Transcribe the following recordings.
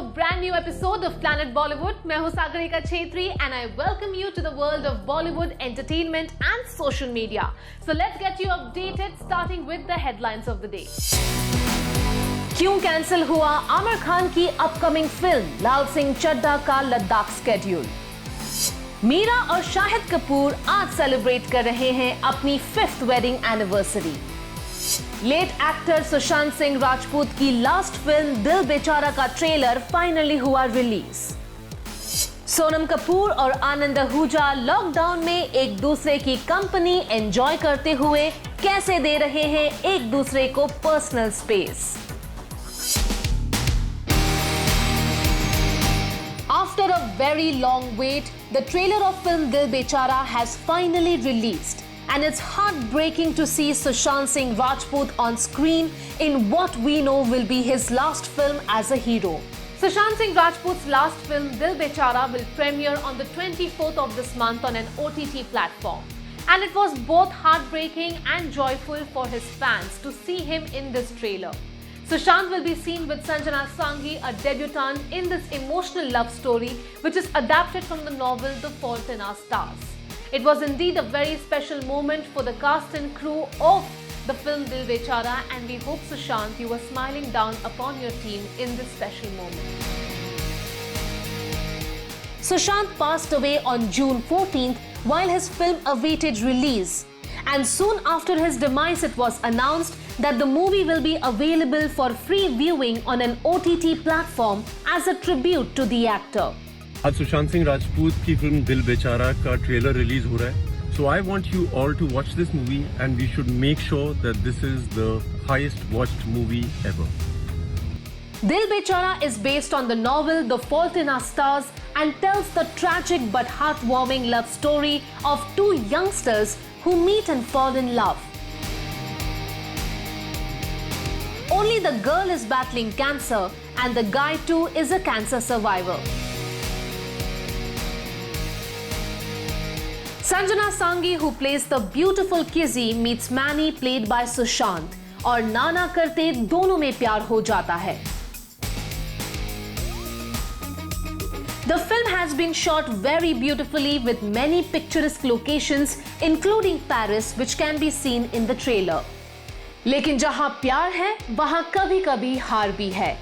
a brand new episode of Planet Bollywood. मैं हूँ Sagarika Chhetri and I welcome you to the world of Bollywood entertainment and social media. So let's get you updated starting with the headlines of the day. क्यों cancel हुआ आमिर खान की upcoming film लाल सिंह चड्ढा का Ladakh schedule? Meera और शाहिद कपूर आज celebrate कर रहे हैं अपनी 5th wedding anniversary. Late actor Sushant Singh Rajput की लास्ट फिल्म दिल बेचारा का ट्रेलर फाइनली हुआ रिलीज। सोनम कपूर और आनंद आहूजा लॉकडाउन में एक दूसरे की कंपनी एंजॉय करते हुए कैसे दे रहे हैं एक दूसरे को personal space. After a very long wait, the trailer of film Dil Bechara has finally released. And it's heartbreaking to see Sushant Singh Rajput on screen in what we know will be his last film as a hero. Sushant Singh Rajput's last film Dil Bechara will premiere on the 24th of this month on an OTT platform. And it was both heartbreaking and joyful for his fans to see him in this trailer. Sushant will be seen with Sanjana Sanghi, a debutante, in this emotional love story which is adapted from the novel The Fault in Our Stars. It was indeed a very special moment for the cast and crew of the film Dil Bechara, and we hope, Sushant, you were smiling down upon your team in this special moment. Sushant passed away on June 14th while his film awaited release. And soon after his demise, it was announced that the movie will be available for free viewing on an OTT platform as a tribute to the actor. आज सुशांत सिंह राजपूत की film Dil Bechara का trailer release हो रहा है। So I want you all to watch this movie and we should make sure that this is the highest watched movie ever. Dil Bechara is based on the novel The Fault in Our Stars and tells the tragic but heartwarming love story of two youngsters who meet and fall in love. Only the girl is battling cancer and the guy too is a cancer survivor. Sanjana Sanghi, who plays the beautiful Kizzy, meets Manny, played by Sushant, और नाना करते दोनों में प्यार हो जाता है। The film has been shot very beautifully with many picturesque locations, including Paris, which can be seen in the trailer. लेकिन जहां प्यार है, वहां कभी-कभी हार भी है।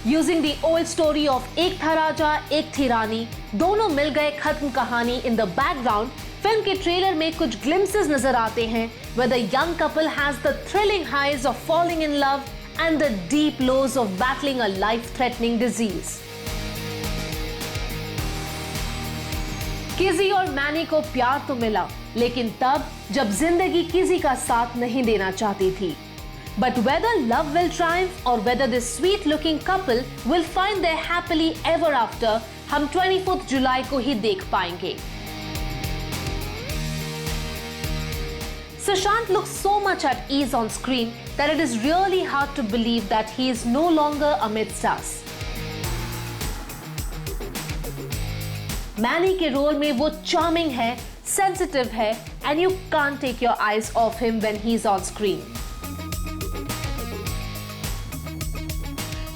Using the old story of एक था राजा, एक थी रानी, दोनों मिल गए खत्म कहानी in the background, फिल्म के ट्रेलर में कुछ glimpses नजर आते हैं where the young couple has the thrilling highs of falling in love and the deep lows of battling a life-threatening disease. KG और मैनी को प्यार तो मिला, लेकिन तब जब जिंदगी किजी का साथ नहीं देना चाहती थी। But whether love will triumph or whether this sweet-looking couple will find their happily ever after, हम 24th जुलाई को ही देख पाएंगे। Sushant looks so much at ease on screen that it is really hard to believe that he is no longer amidst us. Manny के role में वो charming है, sensitive है, and you can't take your eyes off him when he's on screen.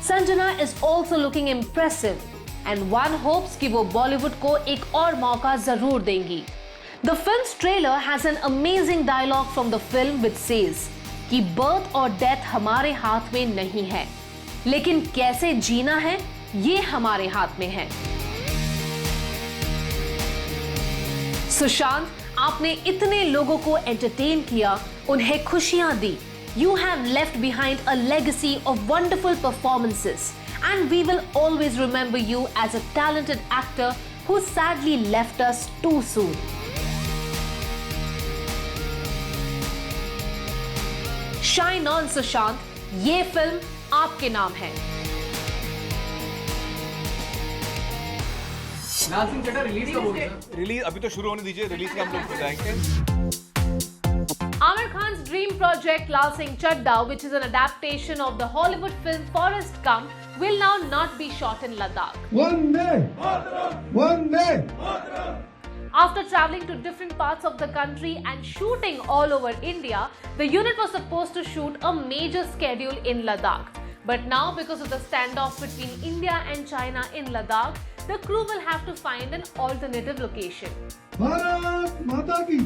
Sanjana is also looking impressive, and one hopes कि वो Bollywood को एक और मौका जरूर देंगी. The film's trailer has an amazing dialogue from the film which says कि birth और death हमारे हाथ में नहीं है, लेकिन कैसे जीना है ये हमारे हाथ में है। सुशांत, आपने इतने लोगों को एंटरटेन किया, उन्हें खुशियां दी। You have left behind a legacy of wonderful performances, and we will always remember you as a talented actor who sadly left us too soon. Shine on, Sushant. ये फिल्म आपके नाम है। लाल सिंह चड्ढा रिलीज कब होगा? Release अभी तो शुरू होने दीजिए, रिलीज का हम लोग बताएंगे। Amir Khan's dream project Lal Singh Chadda, which is an adaptation of the Hollywood film Forrest Gump, will now not be shot in Ladakh. One day! One day! After traveling to different parts of the country and shooting all over India, the unit was supposed to shoot a major schedule in Ladakh. But now, because of the standoff between India and China in Ladakh, the crew will have to find an alternative location. Bharat Mata ki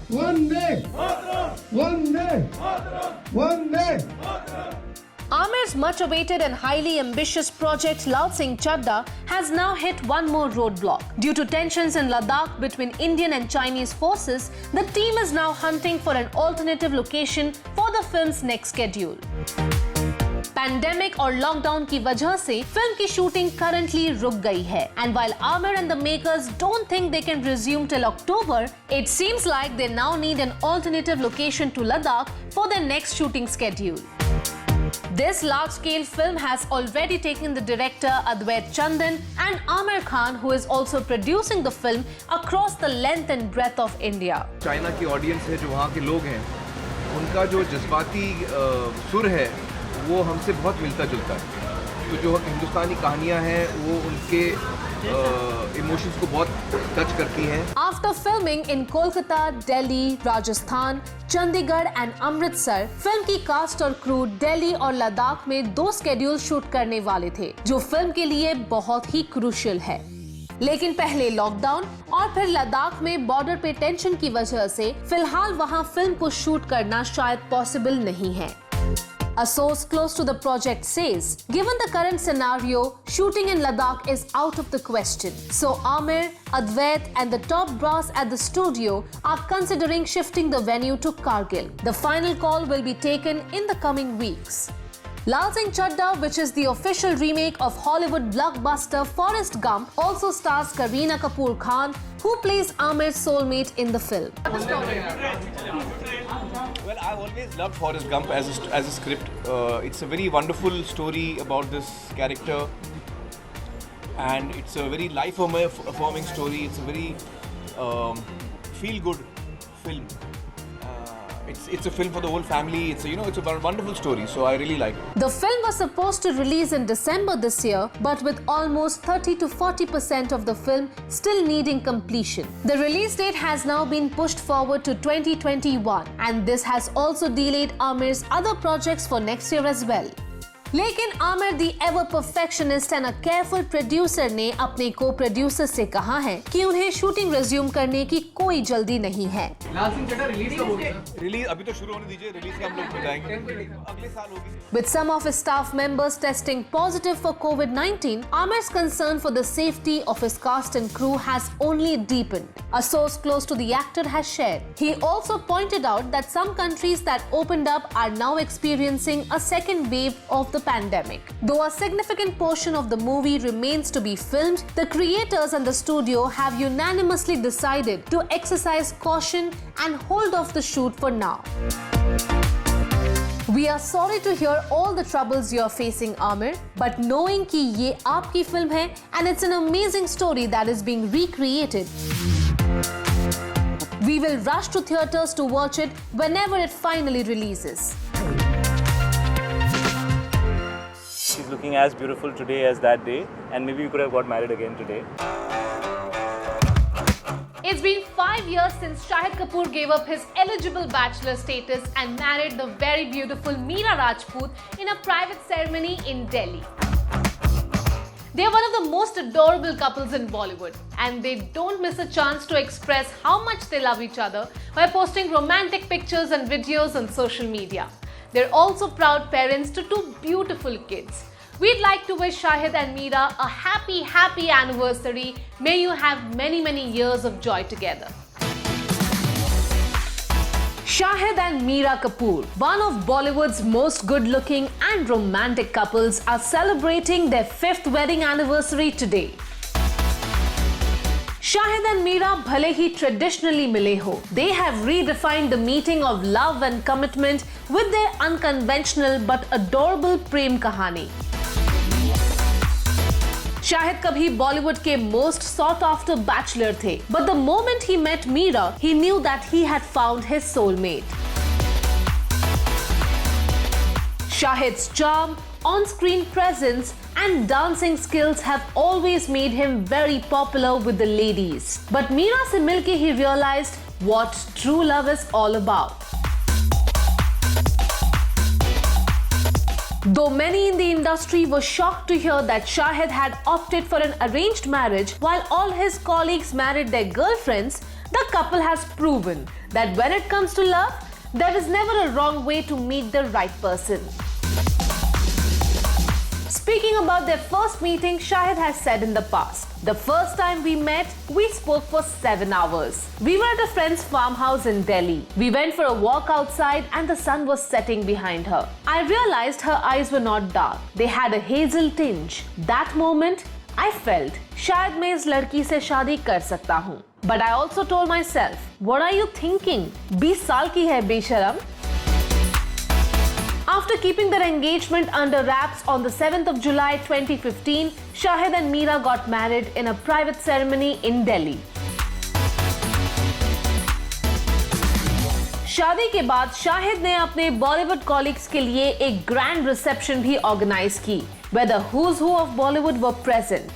Vande Vande Vande. Amir's much-awaited and highly ambitious project Lal Singh Chadda has now hit one more roadblock. Due to tensions in Ladakh between Indian and Chinese forces, the team is now hunting for an alternative location for the film's next schedule. Pandemic और lockdown की वजह से film की shooting currently रुक गई है and while Aamir and the makers don't think they can resume till October, it seems like they now need an alternative location to Ladakh for their next shooting schedule. This large-scale film has already taken the director Advait Chandan and Aamir Khan, who is also producing the film, across the length and breadth of India. China की audience है, जो वहाँ के लोग हैं, उनका जो जज्बाती सुर है वो हमसे बहुत मिलता जुलता है. तो जो हिंदुस्तानी कहानियाँ हैं वो उनके इमोशंस को बहुत टच करती हैं. After filming in Kolkata, Delhi, Rajasthan, Chandigarh and Amritsar, film की कास्ट और क्रू दिल्ली और लद्दाख में 2 स्केड्यूल शूट करने वाले थे, जो फिल्म के लिए बहुत ही क्रूशियल है. लेकिन पहले लॉकडाउन और फिर लद्दाख में बॉर्डर पे टेंशन की वजह से फिलहाल वहां फिल्म को शूट करना शायद पॉसिबल नहीं है. A source close to the project says, given the current scenario, shooting in Ladakh is out of the question. So Aamir, Advait and the top brass at the studio are considering shifting the venue to Kargil. The final call will be taken in the coming weeks. Lal Singh Chadda, which is the official remake of Hollywood blockbuster Forrest Gump, also stars Kareena Kapoor Khan, who plays Aamir's soulmate in the film. Well, I've always loved Forrest Gump as a script. It's a very wonderful story about this character, and it's a very life-affirming story. It's a very feel-good film. It's a film for the whole family. It's a wonderful story. So I really like it. The film was supposed to release in December this year, but with almost 30 to 40% of the film still needing completion. The release date has now been pushed forward to 2021, and this has also delayed Aamir's other projects for next year as well. लेकिन Aamir the ever perfectionist and a careful producer ने अपने को producer से कहा है कि उन्हें shooting resume करने की कोई जल्दी नहीं है. लाल सिंह चड्ढा रिलीज कब होगा? रिलीज अभी तो शुरू होने दीजिए. रिलीज का हम लोग बताएंगे अगले साल होगी. With some of his staff members testing positive for COVID-19, Aamir's concern for the safety of his cast and crew has only deepened. A source close to the actor has shared. He also pointed out that some countries that opened up are now experiencing a second wave of the pandemic. Though a significant portion of the movie remains to be filmed, the creators and the studio have unanimously decided to exercise caution and hold off the shoot for now. We are sorry to hear all the troubles you are facing, Aamir, but knowing कि ये आपकी film है and it's an amazing story that is being recreated, we will rush to theaters to watch it whenever it finally releases. She's looking as beautiful today as that day, and maybe we could have got married again today. It's been 5 years since Shahid Kapoor gave up his eligible bachelor status and married the very beautiful Meera Rajput in a private ceremony in Delhi. They are one of the most adorable couples in Bollywood, and they don't miss a chance to express how much they love each other by posting romantic pictures and videos on social media. They're also proud parents to 2 beautiful kids. We'd like to wish Shahid and Meera a happy anniversary. May you have many years of joy together. Shahid and Meera Kapoor, one of Bollywood's most good-looking and romantic couples, are celebrating their 5th wedding anniversary today. Shahid and Meera भले ही traditionally मिले हो, they have redefined the meeting of love and commitment with their unconventional but adorable प्रेम कहानी. शाहिद कभी बॉलीवुड के most sought after bachelor थे, but the moment he met Meera, he knew that he had found his soulmate. Shahid's charm, on-screen presence, and dancing skills have always made him very popular with the ladies. But Meera से मिलके he realized what true love is all about. Though many in the industry were shocked to hear that Shahid had opted for an arranged marriage while all his colleagues married their girlfriends, the couple has proven that when it comes to love, there is never a wrong way to meet the right person. Speaking about their first meeting, Shahid has said in the past, "The first time we met, we spoke for 7 hours. We were at a friend's farmhouse in Delhi. We went for a walk outside and the sun was setting behind her. I realized her eyes were not dark. They had a hazel tinge. That moment, I felt, शायद मैं इस लड़की से शादी कर सकता हूँ. But I also told myself, what are you thinking? 20 साल की है बेशरम." After keeping their engagement under wraps on the 7th of July 2015, Shahid and Meera got married in a private ceremony in Delhi. शादी के बाद शाहिद ने अपने Bollywood colleagues के लिए एक ग्रैंड रिसेप्शन भी ऑर्गेनाइज की, where the who's who of Bollywood were present.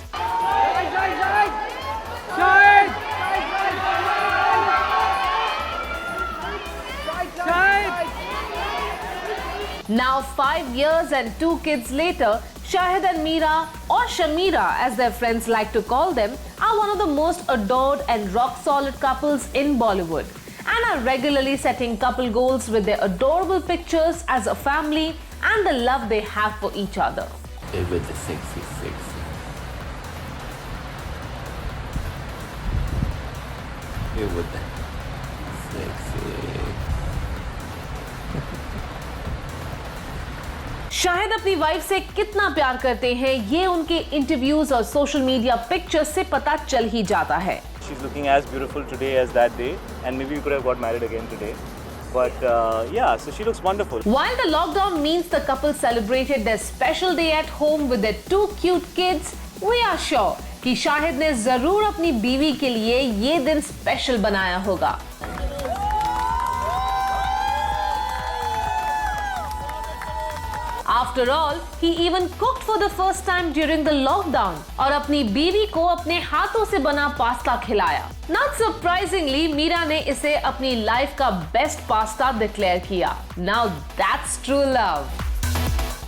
Now 5 years and 2 kids later, Shahid and Meera, or Shameera as their friends like to call them, are one of the most adored and rock-solid couples in Bollywood and are regularly setting couple goals with their adorable pictures as a family and the love they have for each other. With the sexy. With the sexy. Shahid अपनी wife से कितना प्यार करते हैं ये उनके interviews और social media pictures से पता चल ही जाता है. She's looking as beautiful today as that day, and maybe we could have got married again today. But yeah, so she looks wonderful. While the lockdown means the couple celebrated their special day at home with their 2 cute kids, we are sure कि शाहिद ने जरूर अपनी बीवी के लिए ये दिन special बनाया होगा. After all, he even cooked for the first time during the lockdown और अपनी बीवी को अपने हाथों से बना पास्ता खिलाया. Not surprisingly, मीरा ने इसे अपनी लाइफ का बेस्ट पास्ता डिक्लेयर किया. Now that's true love.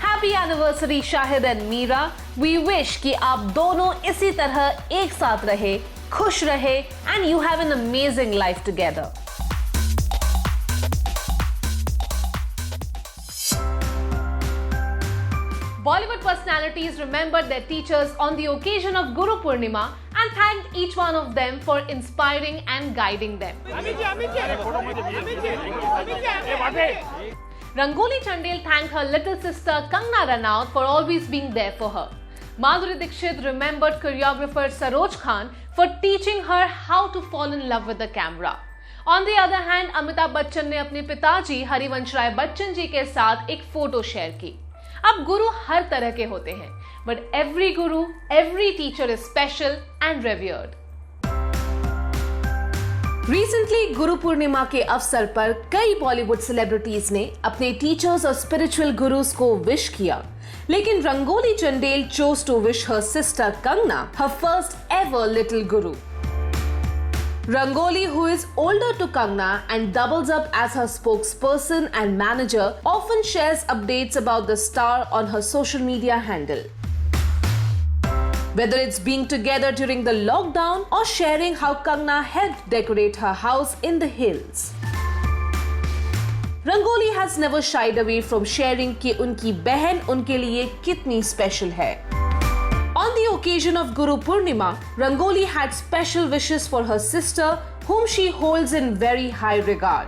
Happy anniversary Shahid and Meera. We wish कि आप दोनों इसी तरह एक साथ रहे, खुश रहे and you have an amazing life together. Bollywood personalities remembered their teachers on the occasion of Guru Purnima and thanked each one of them for inspiring and guiding them. Rangoli Chandel thanked her little sister Kangna Ranaut for always being there for her. Madhuri Dixit remembered choreographer Saroj Khan for teaching her how to fall in love with the camera. On the other hand, Amitabh Bachchan ने अपने पिताजी हरिवंश राय बच्चन जी के साथ एक photo share की. अब गुरु हर तरह के होते हैं, but every guru, every teacher is special and revered. Recently, Guru Purnima के अवसर पर कई बॉलीवुड सेलिब्रिटीज ने अपने टीचर्स और स्पिरिचुअल गुरुज को विश किया, लेकिन rangoli Chandel chose to wish her sister Kangna her first ever little guru. Rangoli, who is older to Kangna and doubles up as her spokesperson and manager, often shares updates about the star on her social media handle. Whether it's being together during the lockdown or sharing how Kangna helped decorate her house in the hills. Rangoli has never shied away from sharing कि उनकी बहन उनके लिए कितनी special है. On the occasion of Guru Purnima, Rangoli had special wishes for her sister, whom she holds in very high regard.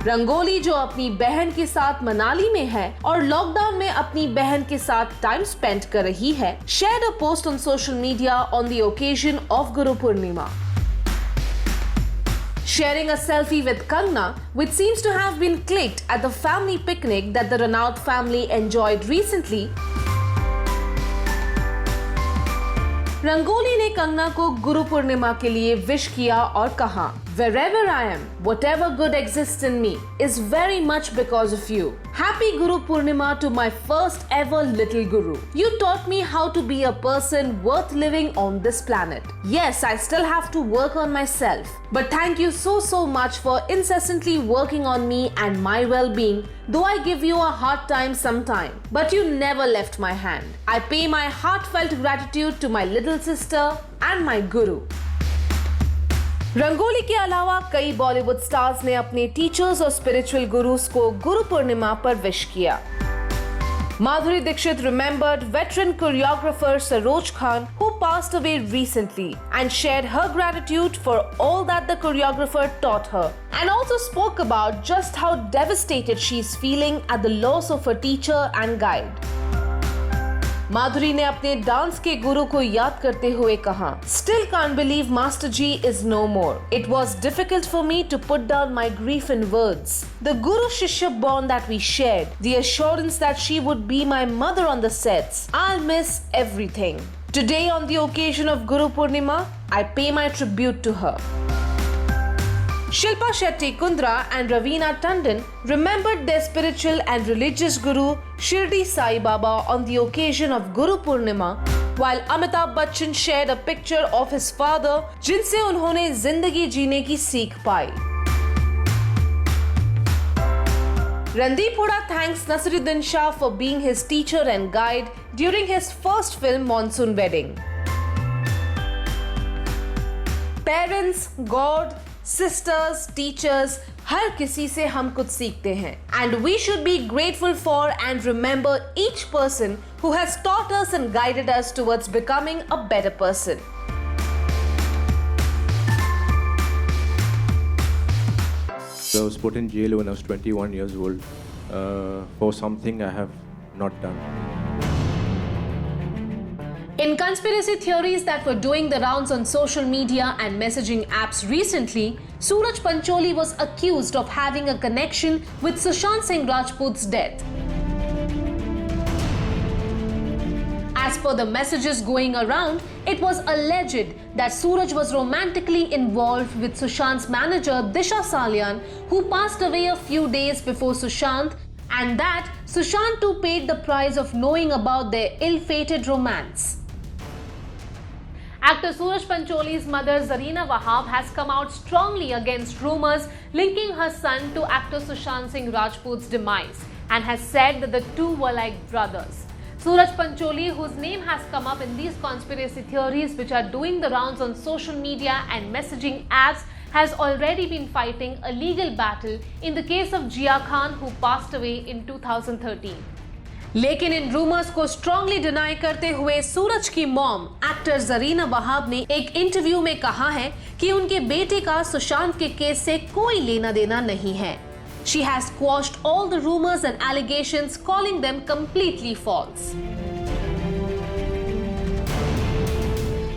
Rangoli जो अपनी बहन के साथ मनाली में है और लॉकडाउन में अपनी बहन के साथ टाइम स्पेंड कर रही है, shared a post on social media on the occasion of Guru Purnima. Sharing a selfie with Kangna, which seems to have been clicked at the family picnic that the Ranaut family enjoyed recently, rangoli ने कंगना को गुरु पूर्णिमा के लिए wish किया और कहा, Wherever I am, whatever good exists in me is very much because of you. Happy Guru Purnima to my first ever little guru. You taught me how to be a person worth living on this planet. Yes, I still have to work on myself. But thank you so much for incessantly working on me and my well-being, though I give you a hard time sometime. But you never left my hand. I pay my heartfelt gratitude to my little sister and my guru. Rangoli के अलावा कई Bollywood stars ने अपने teachers और spiritual guru's को गुरु पूर्णिमा पर wish किया. Madhuri Dixit remembered veteran choreographer Saroj Khan, who passed away recently, and shared her gratitude for all that the choreographer taught her, and also spoke about just how devastated she is feeling at the loss of her teacher and guide. माधुरी ने अपने dance के गुरु को याद करते हुए कहा, Still can't believe Master G is no more. It was difficult for me to put down my grief in words. The Guru-Shishya bond that we shared, the assurance that she would be my mother on the sets, I'll miss everything. Today, on the occasion of Guru Purnima, I pay my tribute to her. Shilpa Shetty Kundra and Ravina Tandon remembered their spiritual and religious guru Shirdi Sai Baba on the occasion of Guru Purnima, while Amitabh Bachchan shared a picture of his father जिनसे उन्होंने जिंदगी जीने की सीख पाई. Randeep Hooda thanks Naseeruddin Shah for being his teacher and guide during his first film Monsoon Wedding. Parents, God, sisters, teachers, हर किसी से हम कुछ सीखते हैं. And we should be grateful for and remember each person who has taught us and guided us towards becoming a better person. I was put in jail when I was 21 years old for something I have not done. In conspiracy theories that were doing the rounds on social media and messaging apps recently, Suraj Pancholi was accused of having a connection with Sushant Singh Rajput's death. As per the messages going around, it was alleged that Suraj was romantically involved with Sushant's manager Disha Salian, who passed away a few days before Sushant, and that Sushant too paid the price of knowing about their ill-fated romance. Actor Suraj Pancholi's mother Zarina Wahab has come out strongly against rumours linking her son to actor Sushant Singh Rajput's demise and has said that the two were like brothers. Suraj Pancholi, whose name has come up in these conspiracy theories which are doing the rounds on social media and messaging apps, has already been fighting a legal battle in the case of Jia Khan, who passed away in 2013. लेकिन इन rumours को strongly deny करते हुए सूरज की mom actor Zarina Wahab ने एक interview में कहा है कि उनके बेटे का सुशांत के केस से कोई लेना देना नहीं है. She has quashed all the rumors and allegations, calling them completely false.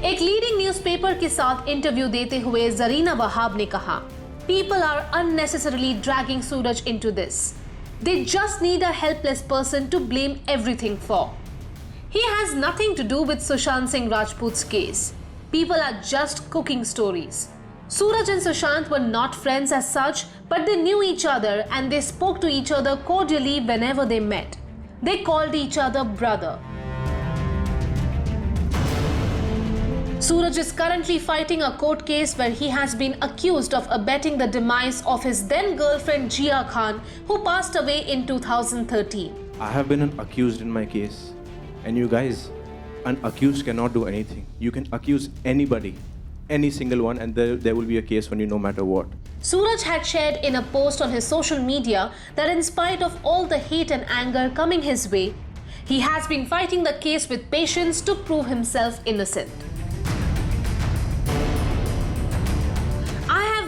एक लीडिंग न्यूज़पेपर के साथ इंटरव्यू देते हुए जरीना वहाब ने कहा, People are unnecessarily dragging Suraj into this. They just need a helpless person to blame everything for. He has nothing to do with Sushant Singh Rajput's case. People are just cooking stories. Suraj and Sushant were not friends as such, but they knew each other and they spoke to each other cordially whenever they met. They called each other brother. Suraj is currently fighting a court case where he has been accused of abetting the demise of his then girlfriend Jia Khan, who passed away in 2013. I have been accused in my case, and you guys, an accused cannot do anything. You can accuse anybody, any single one, and there will be a case for you no matter what. Suraj had shared in a post on his social media that in spite of all the hate and anger coming his way, he has been fighting the case with patience to prove himself innocent.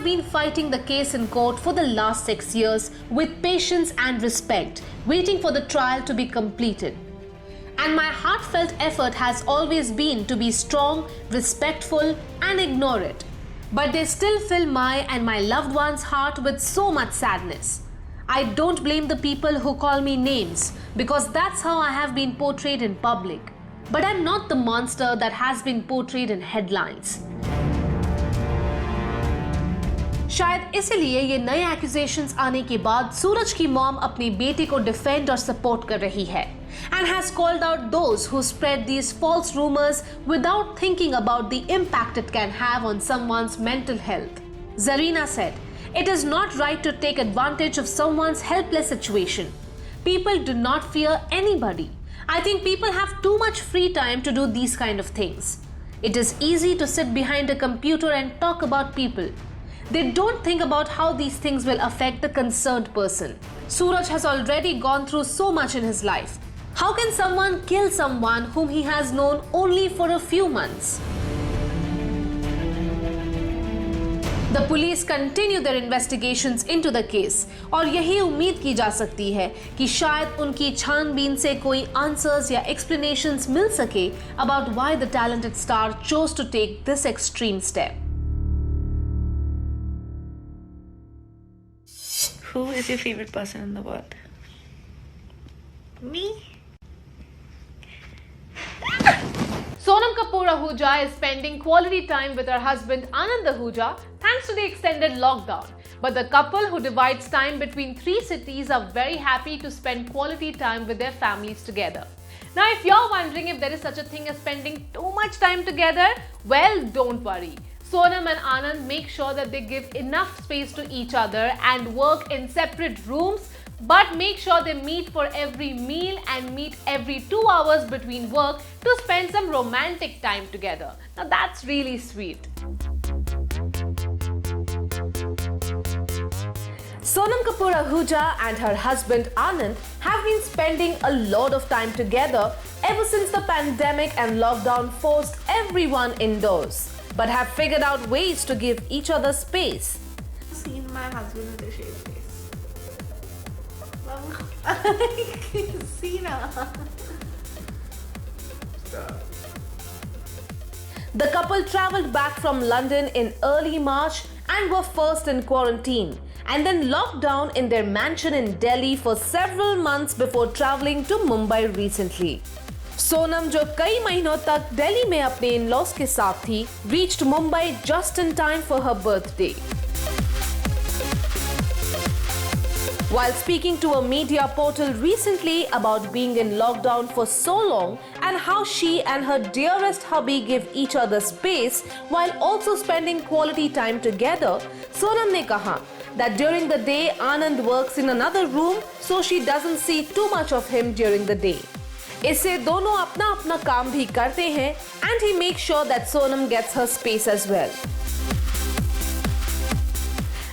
Been fighting the case in court for the last 6 years with patience and respect, waiting for the trial to be completed. And my heartfelt effort has always been to be strong, respectful, and ignore it. But they still fill my and my loved one's heart with so much sadness. I don't blame the people who call me names because that's how I have been portrayed in public. But I'm not the monster that has been portrayed in headlines. शायद इसीलिए ये नए accusations आने के बाद सूरज की mom अपनी बेटी को डिफेंड और सपोर्ट कर रही है and has called out those who spread these false rumors without thinking about the impact it can have on someone's mental health. Zarina said, "It is not right to take advantage of someone's helpless situation. People do not fear anybody. I think people have too much free time to do these kind of things. It is easy to sit behind a computer and talk about people. They don't think about how these things will affect the concerned person. Suraj has already gone through so much in his life. How can someone kill someone whom he has known only for a few months?" The police continue their investigations into the case और यही उम्मीद की जा सकती है कि शायद उनकी छानबीन से कोई आंसर्स या एक्सप्लेनेशंस मिल सके about why the talented star chose to take this extreme step. Who is your favorite person in the world? Me? Sonam Kapoor Ahuja is spending quality time with her husband Anand Ahuja thanks to the extended lockdown. But the couple who divides time between 3 cities are very happy to spend quality time with their families together. Now, if you're wondering if there is such a thing as spending too much time together, well, don't worry. Sonam and Anand make sure that they give enough space to each other and work in separate rooms, but make sure they meet for every meal and meet every 2 hours between work to spend some romantic time together. Now that's really sweet. Sonam Kapoor Ahuja and her husband Anand have been spending a lot of time together ever since the pandemic and lockdown forced everyone indoors, but have figured out ways to give each other space. I've seen my husband with a shaved face. The couple travelled back from London in early March and were first in quarantine and then locked down in their mansion in Delhi for several months before travelling to Mumbai recently. Sonam, जो कई महीनों तक दिल्ली में अपने in-laws के साथ थी, reached Mumbai just in time for her birthday. While speaking to a media portal recently about being in lockdown for so long and how she and her dearest hubby give each other space while also spending quality time together, Sonam ne kaha that during the day Anand works in another room so she doesn't see too much of him during the day. इससे दोनों अपना अपना काम भी करते हैं and he makes sure that Sonam gets her space as well.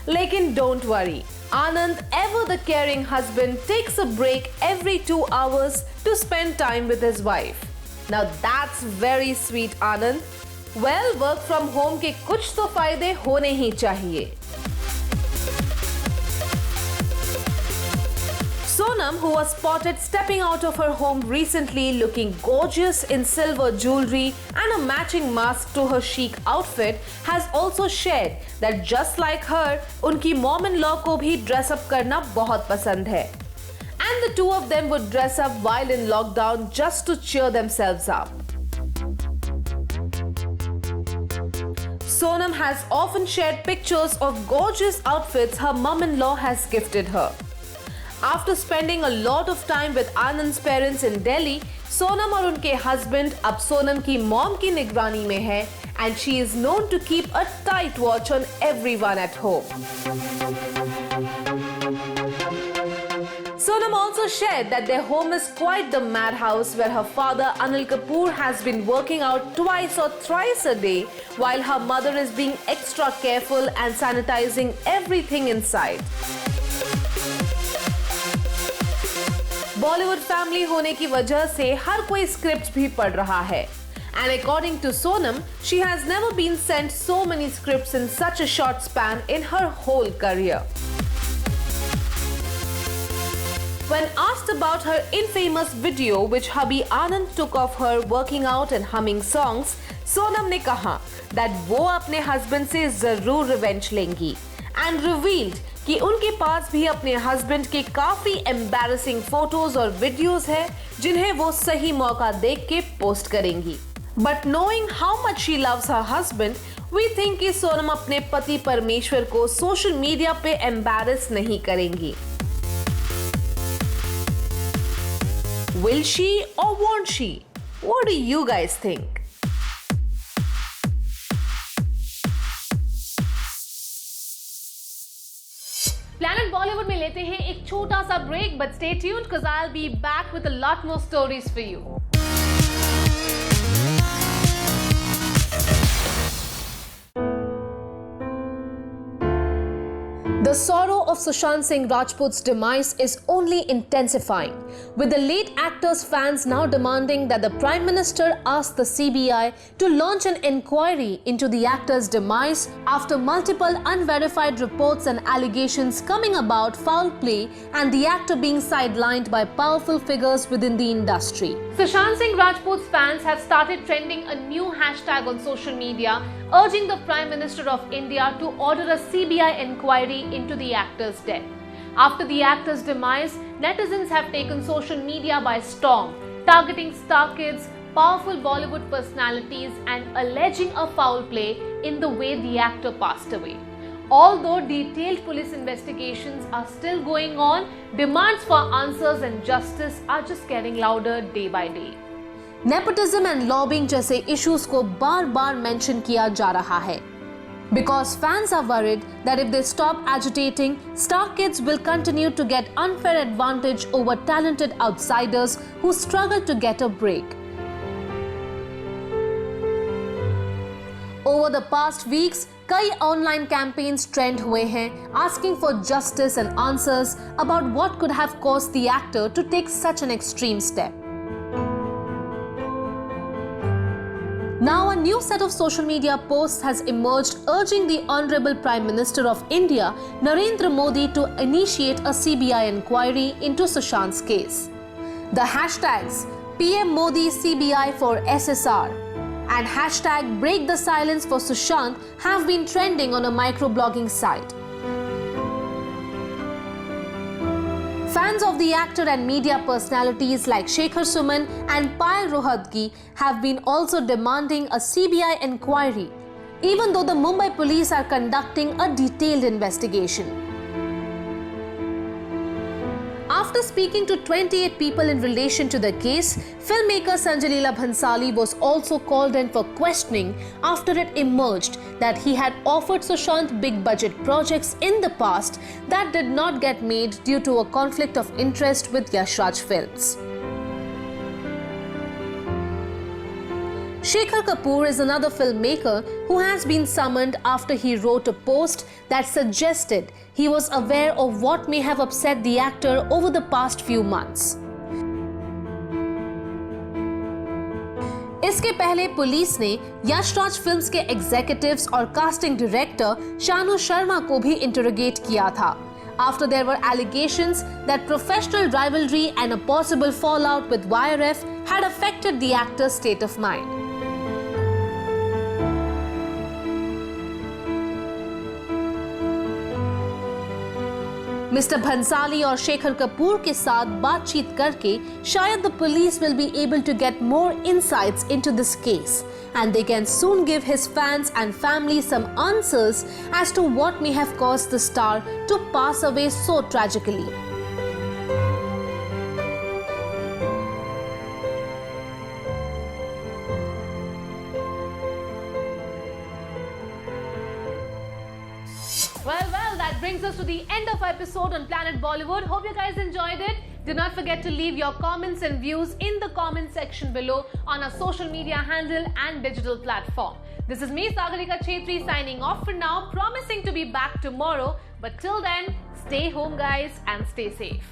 लेकिन don't worry. Anand, ever the caring husband, takes a break every 2 hours to spend time with his wife. Now that's very sweet, Anand. Well, work from home के कुछ तो फायदे होने ही चाहिए. Sonam, who was spotted stepping out of her home recently looking gorgeous in silver jewelry and a matching mask to her chic outfit, has also shared that just like her, उनकी mom-in-law को भी dress up करना बहुत पसंद है. And the two of them would dress up while in lockdown just to cheer themselves up. Sonam has often shared pictures of gorgeous outfits her mom-in-law has gifted her. After spending a lot of time with Anand's parents in Delhi, Sonam और उनके husband अब सोनम की mom की निगरानी में है and she is known to keep a tight watch on everyone at home. Sonam also shared that their home is quite the madhouse where her father Anil Kapoor has been working out twice or thrice a day while her mother is being extra careful and sanitizing everything inside. Bollywood family होने की वजह से हर कोई script भी पढ़ रहा है. And according to Sonam, she has never been sent so many scripts in such a short span in her whole career. When asked about her infamous video which hubby Anand took of her working out and humming songs, Sonam ने कहा that वो अपने husband से जरूर revenge लेंगी and revealed कि उनके पास भी अपने हस्बैंड के काफी एम्बैरेसिंग फोटोज और वीडियोस हैं जिन्हें वो सही मौका देख के पोस्ट करेंगी. But knowing how much she loves her husband, We think कि सोनम अपने पति परमेश्वर को सोशल मीडिया पे एम्बैरस नहीं करेंगी. Will she or won't she? What do you guys think? Planet Bollywood में लेते हैं एक छोटा सा break, but stay tuned because I'll be back with a lot more stories for you. The sorrow of Sushant Singh Rajput's demise is only intensifying, with the late actor's fans now demanding that the Prime Minister ask the CBI to launch an inquiry into the actor's demise after multiple unverified reports and allegations coming about foul play and the actor being sidelined by powerful figures within the industry. Sushant Singh Rajput's fans have started trending a new hashtag on social media urging the Prime Minister of India to order a CBI inquiry into the actor's death. After the actor's demise, netizens have taken social media by storm, targeting star kids, powerful Bollywood personalities and alleging a foul play in the way the actor passed away. Although detailed police investigations are still going on, demands for answers and justice are just getting louder day by day. Nepotism and lobbying जैसे issues को बार-बार mention किया जा रहा है. Because fans are worried that if they stop agitating, star kids will continue to get unfair advantage over talented outsiders who struggle to get a break. Over the past weeks, कई online campaigns trend हुए हैं asking for justice and answers about what could have caused the actor to take such an extreme step. Now a new set of social media posts has emerged urging the Honorable Prime Minister of India, Narendra Modi, to initiate a CBI inquiry into Sushant's case. The hashtags PM Modi CBI for SSR and hashtag Break the Silence for Sushant have been trending on a microblogging site. Fans of the actor and media personalities like Shekhar Suman and Payal Rohatgi have been also demanding a CBI inquiry, even though the Mumbai police are conducting a detailed investigation. After speaking to 28 people in relation to the case, filmmaker Sanjay Leela Bhansali was also called in for questioning after it emerged that he had offered Sushant big budget projects in the past that did not get made due to a conflict of interest with Yash Raj Films. Shekhar Kapoor is another filmmaker who has been summoned after he wrote a post that suggested he was aware of what may have upset the actor over the past few months. इसके पहले police ने Yash Raj films के executives और casting director Shanu Sharma को भी interrogate किया था after there were allegations that professional rivalry and a possible fallout with YRF had affected the actor's state of mind. Mr. Bhansali और शेखर कपूर के साथ बातचीत करके शायद the police will be able to get more insights into this case and they can soon give his fans and family some answers as to what may have caused the star to pass away so tragically. Well, that brings us to the end of our episode on Planet Bollywood. Hope you guys enjoyed it. Do not forget to leave your comments and views in the comment section below on our social media handle and digital platform. This is me, Sagarika Chhetri, signing off for now, promising to be back tomorrow. But till then, stay home guys and stay safe.